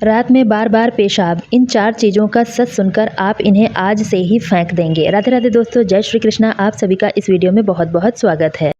रात में बार बार पेशाब, इन 4 चीज़ों का सच सुनकर आप इन्हें आज से ही फेंक देंगे। राधे राधे दोस्तों, जय श्री कृष्णा। आप सभी का इस वीडियो में बहुत बहुत स्वागत है।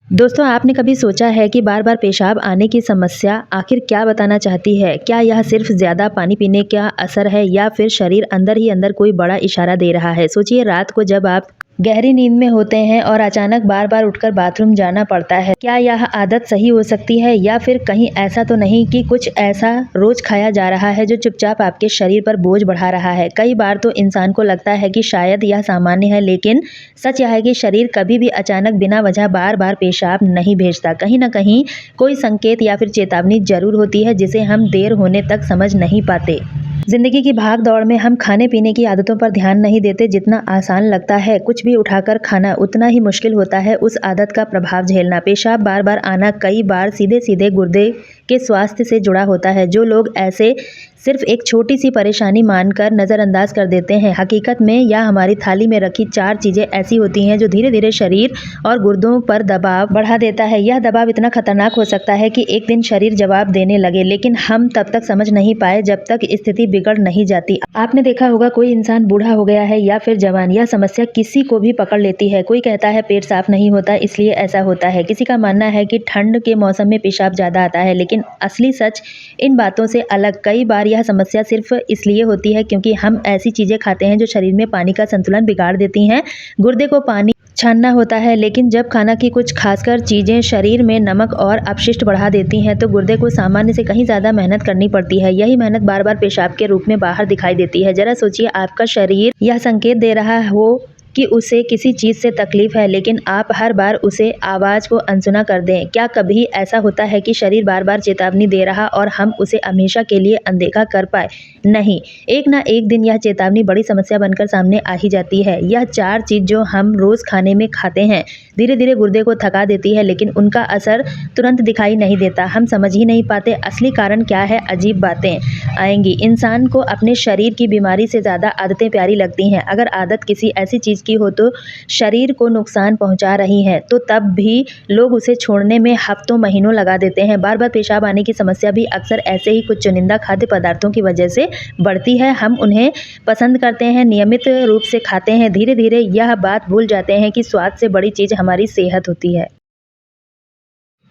दोस्तों, आपने कभी सोचा है कि बार बार पेशाब आने की समस्या आखिर क्या बताना चाहती है? क्या यह सिर्फ ज़्यादा पानी पीने का असर है या फिर शरीर अंदर ही अंदर कोई बड़ा इशारा दे रहा है? सोचिए, रात को जब आप गहरी नींद में होते हैं और अचानक बार बार उठकर बाथरूम जाना पड़ता है, क्या यह आदत सही हो सकती है या फिर कहीं ऐसा तो नहीं कि कुछ ऐसा रोज खाया जा रहा है जो चुपचाप आपके शरीर पर बोझ बढ़ा रहा है? कई बार तो इंसान को लगता है कि शायद यह सामान्य है, लेकिन सच यह है कि शरीर कभी भी अचानक बिना वजह बार बार पेशाब नहीं भेजता। कहीं ना कहीं कोई संकेत या फिर चेतावनी जरूर होती है जिसे हम देर होने तक समझ नहीं पाते। जिंदगी की भाग दौड़ में हम खाने पीने की आदतों पर ध्यान नहीं देते। जितना आसान लगता है कुछ भी उठाकर खाना, उतना ही मुश्किल होता है उस आदत का प्रभाव झेलना। पेशाब बार बार आना कई बार सीधे सीधे गुर्दे के स्वास्थ्य से जुड़ा होता है। जो लोग ऐसे सिर्फ एक छोटी सी परेशानी मानकर नज़रअंदाज कर देते हैं, हकीकत में यह हमारी थाली में रखी 4 चीज़ें ऐसी होती हैं जो धीरे धीरे शरीर और गुर्दों पर दबाव बढ़ा देता है। यह दबाव इतना खतरनाक हो सकता है कि एक दिन शरीर जवाब देने लगे, लेकिन हम तब तक समझ नहीं पाए जब तक स्थिति बिगड़ नहीं जाती। आपने देखा होगा, कोई इंसान बूढ़ा हो गया है या फिर जवान, यह समस्या किसी को भी पकड़ लेती है। कोई कहता है पेट साफ नहीं होता इसलिए ऐसा होता है, किसी का मानना है कि ठंड के मौसम में पेशाब ज़्यादा आता है, लेकिन असली सच इन बातों से अलग। कई बार यह समस्या सिर्फ इसलिए होती है क्योंकि हम ऐसी चीजें खाते हैं जो शरीर में पानी का संतुलन बिगाड़ देती हैं। गुर्दे को पानी छानना होता है, लेकिन जब खाना की कुछ खासकर चीजें शरीर में नमक और अपशिष्ट बढ़ा देती हैं तो गुर्दे को सामान्य से कहीं ज्यादा मेहनत करनी पड़ती है। यही मेहनत बार बार पेशाब के रूप में बाहर दिखाई देती है। जरा सोचिए, आपका शरीर यह संकेत दे रहा हो कि उसे किसी चीज़ से तकलीफ है, लेकिन आप हर बार उसे आवाज़ को अनसुना कर दें। क्या कभी ऐसा होता है कि शरीर बार बार चेतावनी दे रहा और हम उसे हमेशा के लिए अनदेखा कर पाए? नहीं, एक ना एक दिन यह चेतावनी बड़ी समस्या बनकर सामने आ ही जाती है। यह 4 चीज़ जो हम रोज़ खाने में खाते हैं धीरे धीरे गुर्दे को थका देती है, लेकिन उनका असर तुरंत दिखाई नहीं देता। हम समझ ही नहीं पाते असली कारण क्या है। अजीब बातें आएंगी। इंसान को अपने शरीर की बीमारी से ज़्यादा आदतें प्यारी लगती हैं। अगर आदत किसी ऐसी चीज़ की हो तो शरीर को नुकसान पहुंचा रही है, तो तब भी लोग उसे छोड़ने में हफ्तों महीनों लगा देते हैं। बार बार पेशाब आने की समस्या भी अक्सर ऐसे ही कुछ चुनिंदा खाद्य पदार्थों की वजह से बढ़ती है। हम उन्हें पसंद करते हैं, नियमित रूप से खाते हैं, धीरे धीरे यह बात भूल जाते हैं कि स्वाद से बड़ी चीज़ हमारी सेहत होती है।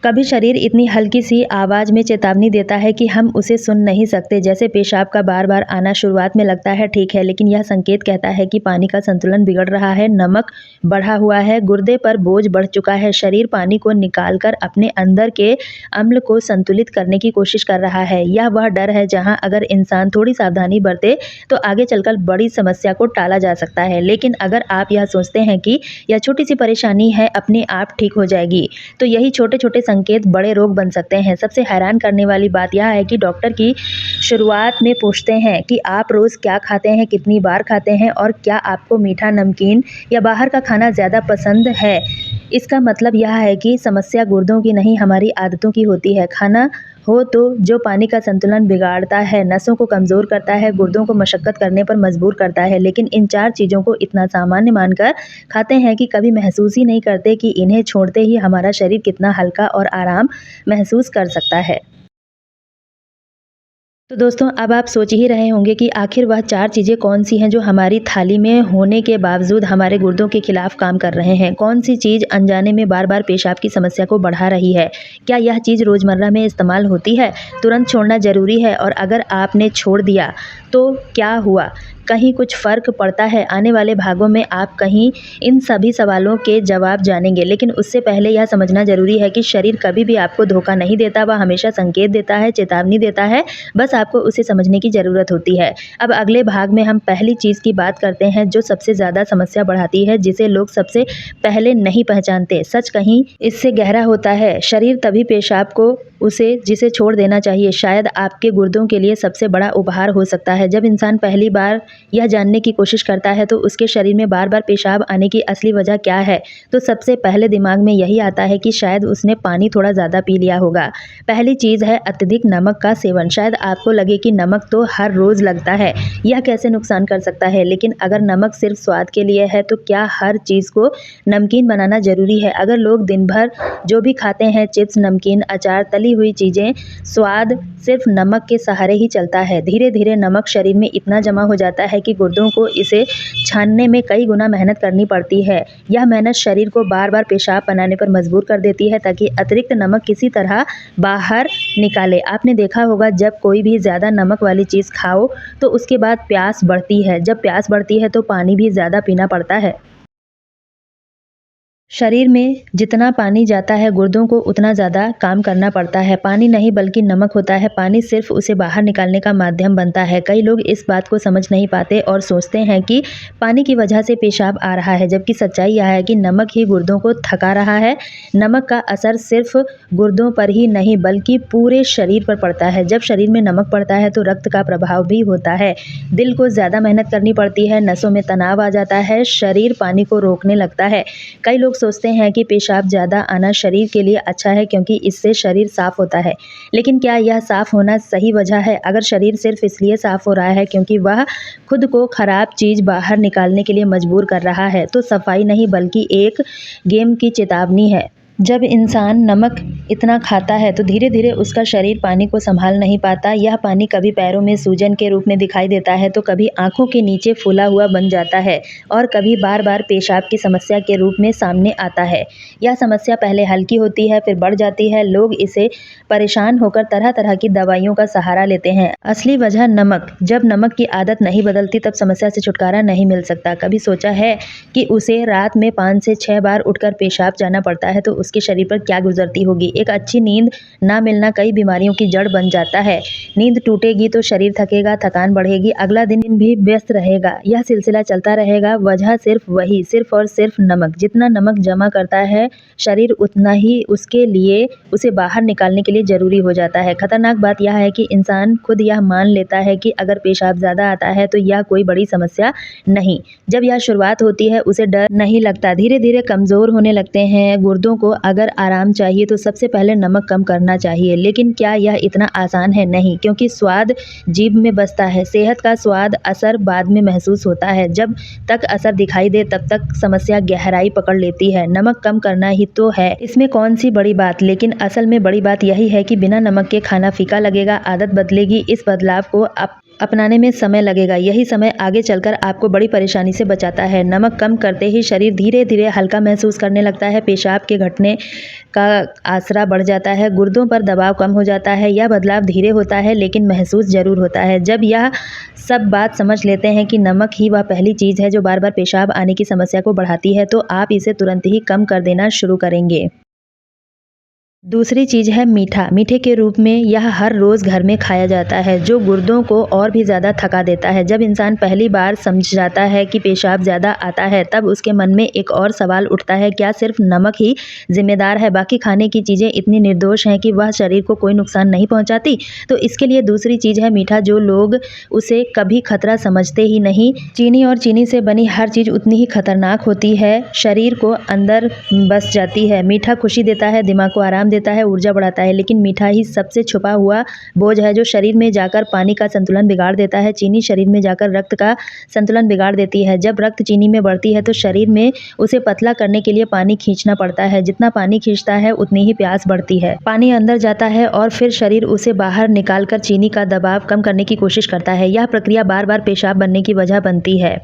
कभी शरीर इतनी हल्की सी आवाज़ में चेतावनी देता है कि हम उसे सुन नहीं सकते। जैसे पेशाब का बार बार आना शुरुआत में लगता है ठीक है, लेकिन यह संकेत कहता है कि पानी का संतुलन बिगड़ रहा है, नमक बढ़ा हुआ है, गुर्दे पर बोझ बढ़ चुका है। शरीर पानी को निकालकर अपने अंदर के अम्ल को संतुलित करने की कोशिश कर रहा है। यह वह डर है जहाँ अगर इंसान थोड़ी सावधानी बरते तो आगे चलकर बड़ी समस्या को टाला जा सकता है। लेकिन अगर आप यह सोचते हैं कि यह छोटी सी परेशानी है, अपने आप ठीक हो जाएगी, तो यही छोटे छोटे संकेत बड़े रोग बन सकते हैं। सबसे हैरान करने वाली बात यह है कि डॉक्टर की शुरुआत में पूछते हैं कि आप रोज क्या खाते हैं, कितनी बार खाते हैं और क्या आपको मीठा, नमकीन या बाहर का खाना ज़्यादा पसंद है। इसका मतलब यह है कि समस्या गुर्दों की नहीं, हमारी आदतों की होती है। खाना हो तो जो पानी का संतुलन बिगाड़ता है, नसों को कमज़ोर करता है, गुर्दों को मशक्कत करने पर मजबूर करता है, लेकिन इन 4 चीज़ों को इतना सामान्य मानकर खाते हैं कि कभी महसूस ही नहीं करते कि इन्हें छोड़ते ही हमारा शरीर कितना हल्का और आराम महसूस कर सकता है। तो दोस्तों, अब आप सोच ही रहे होंगे कि आखिर वह 4 चीज़ें कौन सी हैं जो हमारी थाली में होने के बावजूद हमारे गुर्दों के खिलाफ काम कर रहे हैं। कौन सी चीज़ अनजाने में बार बार पेशाब की समस्या को बढ़ा रही है? क्या यह चीज़ रोज़मर्रा में इस्तेमाल होती है? तुरंत छोड़ना ज़रूरी है, और अगर आपने छोड़ दिया तो क्या हुआ? कहीं कुछ फ़र्क पड़ता है? आने वाले भागों में आप कहीं इन सभी सवालों के जवाब जानेंगे, लेकिन उससे पहले यह समझना ज़रूरी है कि शरीर कभी भी आपको धोखा नहीं देता। वह हमेशा संकेत देता है, चेतावनी देता है, बस आपको उसे समझने की ज़रूरत होती है। अब अगले भाग में हम पहली चीज़ की बात करते हैं जो सबसे ज़्यादा समस्या बढ़ाती है, जिसे लोग सबसे पहले नहीं पहचानते। सच कहीं इससे गहरा होता है। शरीर तभी पेशाब को जिसे छोड़ देना चाहिए, शायद आपके गुर्दों के लिए सबसे बड़ा उपहार हो सकता है। जब इंसान पहली बार यह जानने की कोशिश करता है तो उसके शरीर में बार बार पेशाब आने की असली वजह क्या है, तो सबसे पहले दिमाग में यही आता है कि शायद उसने पानी थोड़ा ज़्यादा पी लिया होगा। पहली चीज़ है अत्यधिक नमक का सेवन। शायद आपको आपको लगे कि नमक तो हर रोज़ लगता है, यह कैसे नुकसान कर सकता है, लेकिन अगर नमक सिर्फ स्वाद के लिए है तो क्या हर चीज़ को नमकीन बनाना ज़रूरी है? अगर लोग दिन भर जो भी खाते हैं, चिप्स, नमकीन, अचार, तली हुई चीज़ें, स्वाद सिर्फ नमक के सहारे ही चलता है। धीरे धीरे नमक शरीर में इतना जमा हो जाता है कि गुर्दों को इसे छानने में कई गुना मेहनत करनी पड़ती है। यह मेहनत शरीर को बार बार पेशाब बनाने पर मजबूर कर देती है ताकि अतिरिक्त नमक किसी तरह बाहर निकाले। आपने देखा होगा जब कोई भी ज़्यादा नमक वाली चीज़ खाओ तो उसके बाद प्यास बढ़ती है। जब प्यास बढ़ती है तो पानी भी ज़्यादा पीना पड़ता है। शरीर में जितना पानी जाता है गुर्दों को उतना ज़्यादा काम करना पड़ता है। पानी नहीं बल्कि नमक होता है। पानी सिर्फ उसे बाहर निकालने का माध्यम बनता है। कई लोग इस बात को समझ नहीं पाते और सोचते हैं कि पानी की वजह से पेशाब आ रहा है, जबकि सच्चाई यह है कि नमक ही गुर्दों को थका रहा है। नमक का असर सिर्फ गुर्दों पर ही नहीं बल्कि पूरे शरीर पर पड़ता है। जब शरीर में नमक पड़ता है तो रक्त का प्रभाव भी होता है। दिल को ज़्यादा मेहनत करनी पड़ती है, नसों में तनाव आ जाता है, शरीर पानी को रोकने लगता है। कई लोग सोचते हैं कि पेशाब ज़्यादा आना शरीर के लिए अच्छा है क्योंकि इससे शरीर साफ होता है, लेकिन क्या यह साफ होना सही वजह है? अगर शरीर सिर्फ इसलिए साफ हो रहा है क्योंकि वह खुद को खराब चीज़ बाहर निकालने के लिए मजबूर कर रहा है, तो सफाई नहीं बल्कि एक गेम की चेतावनी है। जब इंसान नमक इतना खाता है तो धीरे धीरे उसका शरीर पानी को संभाल नहीं पाता। यह पानी कभी पैरों में सूजन के रूप में दिखाई देता है, तो कभी आंखों के नीचे फूला हुआ बन जाता है और कभी बार बार पेशाब की समस्या के रूप में सामने आता है। यह समस्या पहले हल्की होती है, फिर बढ़ जाती है। लोग इसे परेशान होकर तरह तरह की दवाइयों का सहारा लेते हैं। असली वजह नमक। जब नमक की आदत नहीं बदलती तब समस्या से छुटकारा नहीं मिल सकता। कभी सोचा है कि उसे रात में 5 से 6 बार उठकर पेशाब जाना पड़ता है तो उसके शरीर पर क्या गुजरती होगी। एक अच्छी नींद ना मिलना कई बीमारियों की जड़ बन जाता है। नींद टूटेगी तो शरीर थकेगा, थकान बढ़ेगी, अगला दिन भी व्यस्त रहेगा। यह सिलसिला चलता रहेगा। वजह सिर्फ और सिर्फ नमक। जितना नमक जमा करता है शरीर उतना ही उसके लिए उसे बाहर निकालने के लिए जरूरी हो जाता है। खतरनाक बात यह है कि इंसान खुद यह मान लेता है कि अगर पेशाब ज्यादा आता है तो यह कोई बड़ी समस्या नहीं। जब यह शुरुआत होती है उसे डर नहीं लगता। धीरे धीरे कमजोर होने लगते हैं। गुर्दों को अगर आराम चाहिए तो सबसे पहले नमक कम करना चाहिए, लेकिन क्या यह इतना आसान है? नहीं, क्योंकि स्वाद जीभ में बसता है। सेहत का स्वाद असर बाद में महसूस होता है। जब तक असर दिखाई दे तब तक समस्या गहराई पकड़ लेती है। नमक कम करना ही तो है, इसमें कौन सी बड़ी बात। लेकिन असल में बड़ी बात यही है कि बिना नमक के खाना फीका लगेगा, आदत बदलेगी। इस बदलाव को अपनाने में समय लगेगा। यही समय आगे चलकर आपको बड़ी परेशानी से बचाता है। नमक कम करते ही शरीर धीरे धीरे हल्का महसूस करने लगता है। पेशाब के घटने का आसरा बढ़ जाता है। गुर्दों पर दबाव कम हो जाता है। यह बदलाव धीरे होता है लेकिन महसूस जरूर होता है। जब यह सब बात समझ लेते हैं कि नमक ही वह पहली चीज़ है जो बार बार पेशाब आने की समस्या को बढ़ाती है, तो आप इसे तुरंत ही कम कर देना शुरू करेंगे। दूसरी चीज़ है मीठा। मीठे के रूप में यह हर रोज़ घर में खाया जाता है, जो गुर्दों को और भी ज़्यादा थका देता है। जब इंसान पहली बार समझ जाता है कि पेशाब ज़्यादा आता है तब उसके मन में एक और सवाल उठता है, क्या सिर्फ नमक ही जिम्मेदार है? बाकी खाने की चीज़ें इतनी निर्दोष हैं कि वह शरीर को कोई नुकसान नहीं पहुँचाती? तो इसके लिए दूसरी चीज़ है मीठा, जो लोग उसे कभी खतरा समझते ही नहीं। चीनी और चीनी से बनी हर चीज़ उतनी ही खतरनाक होती है, शरीर को अंदर बस जाती है। मीठा खुशी देता है, दिमाग को आराम देता है, ऊर्जा बढ़ाता है, लेकिन मीठा ही सबसे छुपा हुआ बोझ है जो शरीर में जाकर पानी का संतुलन बिगाड़ देता है। चीनी शरीर में जाकर रक्त का संतुलन बिगाड़ देती है। जब रक्त चीनी में बढ़ती है तो शरीर में उसे पतला करने के लिए पानी खींचना पड़ता है। जितना पानी खींचता है उतनी ही प्यास बढ़ती है। पानी अंदर जाता है और फिर शरीर उसे बाहर निकालकर चीनी का दबाव कम करने की कोशिश करता है। यह प्रक्रिया बार बार पेशाब बनने की वजह बनती है।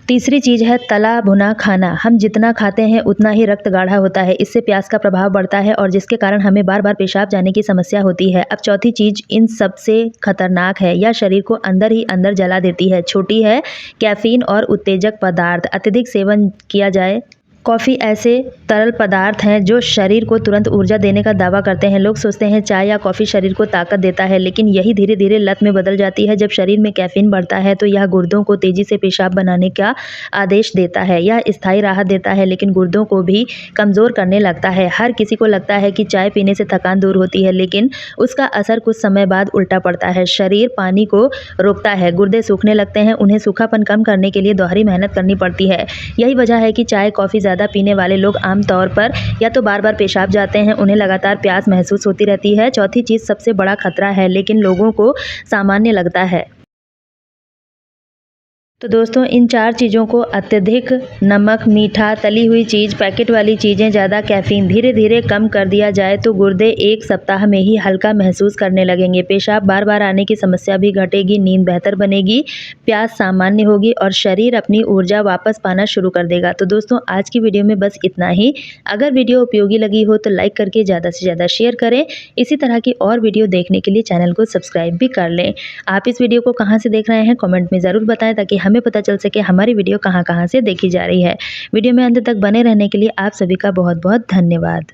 तीसरी चीज़ है तला भुना खाना। हम जितना खाते हैं उतना ही रक्त गाढ़ा होता है, इससे प्यास का प्रभाव बढ़ता है और जिसके कारण हमें बार बार पेशाब जाने की समस्या होती है। अब चौथी चीज़ इन सबसे खतरनाक है, यह शरीर को अंदर ही अंदर जला देती है। छोटी है कैफीन और उत्तेजक पदार्थ। अत्यधिक सेवन किया जाए। कॉफ़ी ऐसे तरल पदार्थ हैं जो शरीर को तुरंत ऊर्जा देने का दावा करते हैं। लोग सोचते हैं चाय या कॉफ़ी शरीर को ताकत देता है, लेकिन यही धीरे धीरे लत में बदल जाती है। जब शरीर में कैफीन बढ़ता है तो यह गुर्दों को तेज़ी से पेशाब बनाने का आदेश देता है। यह स्थायी राहत देता है लेकिन गुर्दों को भी कमज़ोर करने लगता है। हर किसी को लगता है कि चाय पीने से थकान दूर होती है, लेकिन उसका असर कुछ समय बाद उल्टा पड़ता है। शरीर पानी को रोकता है, गुर्दे सूखने लगते हैं, उन्हें सूखापन कम करने के लिए दोहरी मेहनत करनी पड़ती है। यही वजह है कि चाय कॉफ़ी ज़्यादा पीने वाले लोग आमतौर पर या तो बार बार पेशाब जाते हैं, उन्हें लगातार प्यास महसूस होती रहती है। चौथी चीज़ सबसे बड़ा खतरा है लेकिन लोगों को सामान्य लगता है। तो दोस्तों इन 4 चीज़ों को अत्यधिक नमक, मीठा, तली हुई चीज़, पैकेट वाली चीज़ें, ज़्यादा कैफ़ीन धीरे-धीरे कम कर दिया जाए तो गुर्दे 1 सप्ताह में ही हल्का महसूस करने लगेंगे। पेशाब बार-बार आने की समस्या भी घटेगी, नींद बेहतर बनेगी, प्यास सामान्य होगी और शरीर अपनी ऊर्जा वापस पाना शुरू कर देगा। तो दोस्तों आज की वीडियो में बस इतना ही। अगर वीडियो उपयोगी लगी हो तो लाइक करके ज़्यादा से ज़्यादा शेयर करें। इसी तरह की और वीडियो देखने के लिए चैनल को सब्सक्राइब भी कर लें। आप इस वीडियो को कहाँ से देख रहे हैं कमेंट में ज़रूर बताएं ताकि हमें पता चल सके हमारी वीडियो कहाँ-कहाँ से देखी जा रही है। वीडियो में अंत तक बने रहने के लिए आप सभी का बहुत-बहुत धन्यवाद।